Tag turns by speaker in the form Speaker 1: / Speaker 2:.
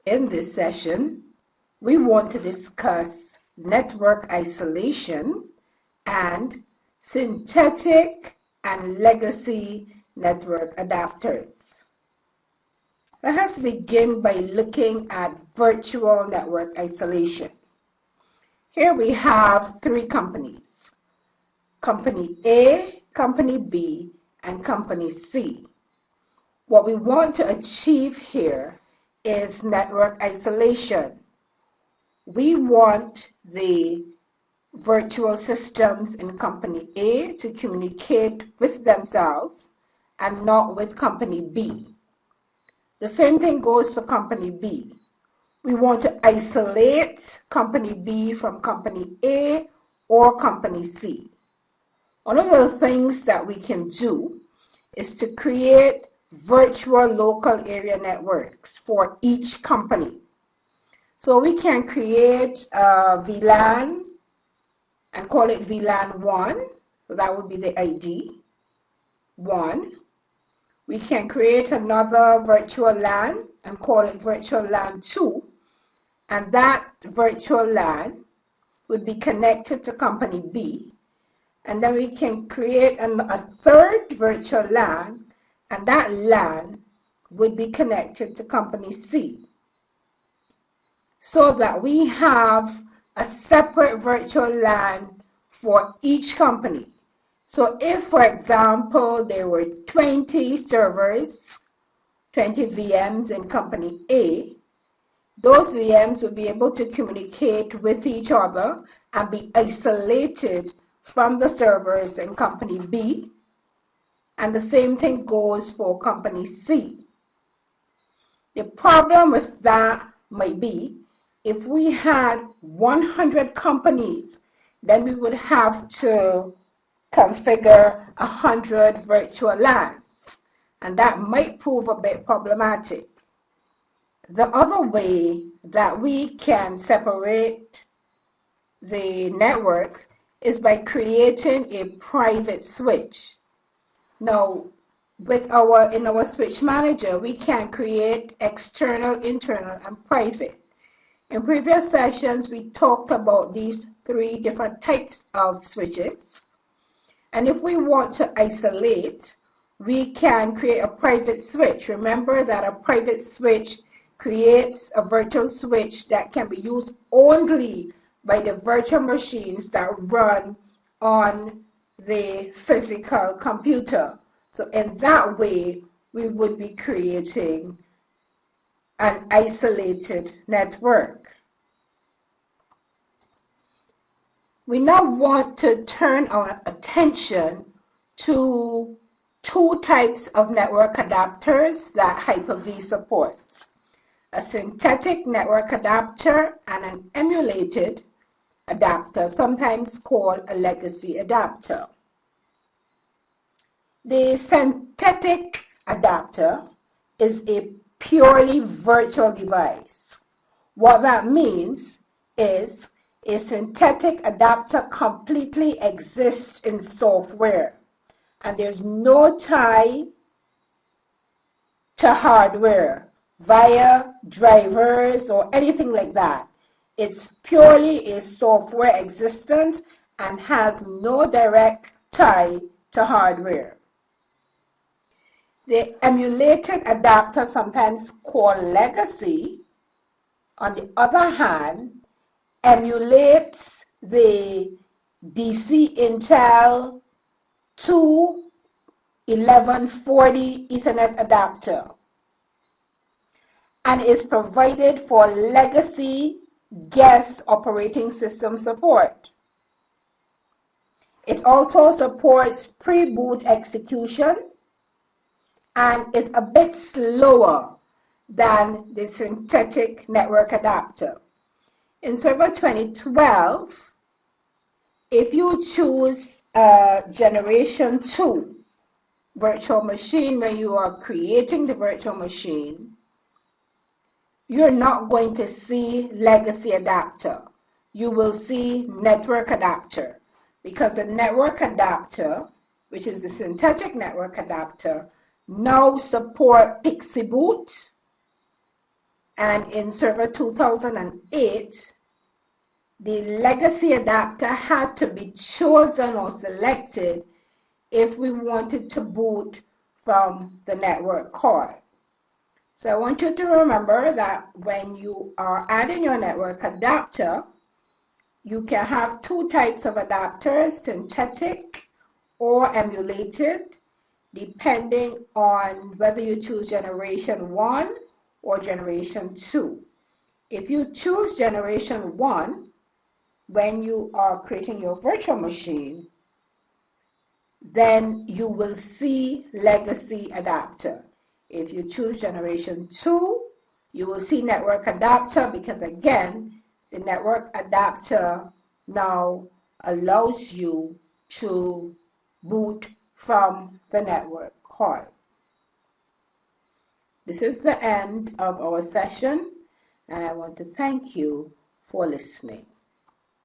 Speaker 1: In this session, we want to discuss network isolation and synthetic and legacy network adapters. Let us begin by looking at virtual network isolation. Here we have three companies: Company A, Company B, and Company C. What we want to achieve here is network isolation. We want the virtual systems in Company A to communicate with themselves and not with Company B. The same thing goes for Company B. We want to isolate Company B from Company A or Company C. One of the things that we can do is to create virtual local area networks for each company. So we can create a VLAN and call it VLAN 1. So that would be the ID 1. We can create another virtual LAN and call it virtual LAN 2. And that virtual LAN would be connected to Company B. And then we can create a third virtual LAN, and that LAN would be connected to Company C, so that we have a separate virtual LAN for each company. So if, for example, there were 20 servers, 20 VMs in Company A, those VMs would be able to communicate with each other and be isolated from the servers in Company B, and the same thing goes for Company C. The problem with that might be if we had 100 companies, then we would have to configure 100 virtual LANs, and that might prove a bit problematic. The other way that we can separate the networks is by creating a private switch. Now, in our switch manager, we can create external, internal, and private. In previous sessions, we talked about these three different types of switches. And if we want to isolate, we can create a private switch. Remember that a private switch creates a virtual switch that can be used only by the virtual machines that run on the physical computer. So in that way, we would be creating an isolated network. We now want to turn our attention to two types of network adapters that Hyper-V supports: a synthetic network adapter and an emulated adapter, sometimes called a legacy adapter. The synthetic adapter is a purely virtual device. What that means is a synthetic adapter completely exists in software, and there's no tie to hardware via drivers or anything like that. It's purely a software existence and has no direct tie to hardware. The emulated adapter, sometimes called legacy, on the other hand, emulates the DC Intel 21140 Ethernet adapter and is provided for legacy guest operating system support. It also supports pre-boot execution and is a bit slower than the synthetic network adapter. In Server 2012, if you choose a Generation 2 virtual machine where you are creating the virtual machine, you're not going to see legacy adapter. You will see network adapter, because the network adapter, which is the synthetic network adapter, now support PXE boot And in Server 2008, the legacy adapter had to be chosen or selected if we wanted to boot from the network card. So I want you to remember that when you are adding your network adapter, you can have two types of adapters, synthetic or emulated, depending on whether you choose generation 1 or generation 2. If you choose generation 1, when you are creating your virtual machine, then you will see legacy adapter. If you choose generation 2, you will see network adapter, because again, the network adapter now allows you to boot from the network card. This is the end of our session, and I want to thank you for listening.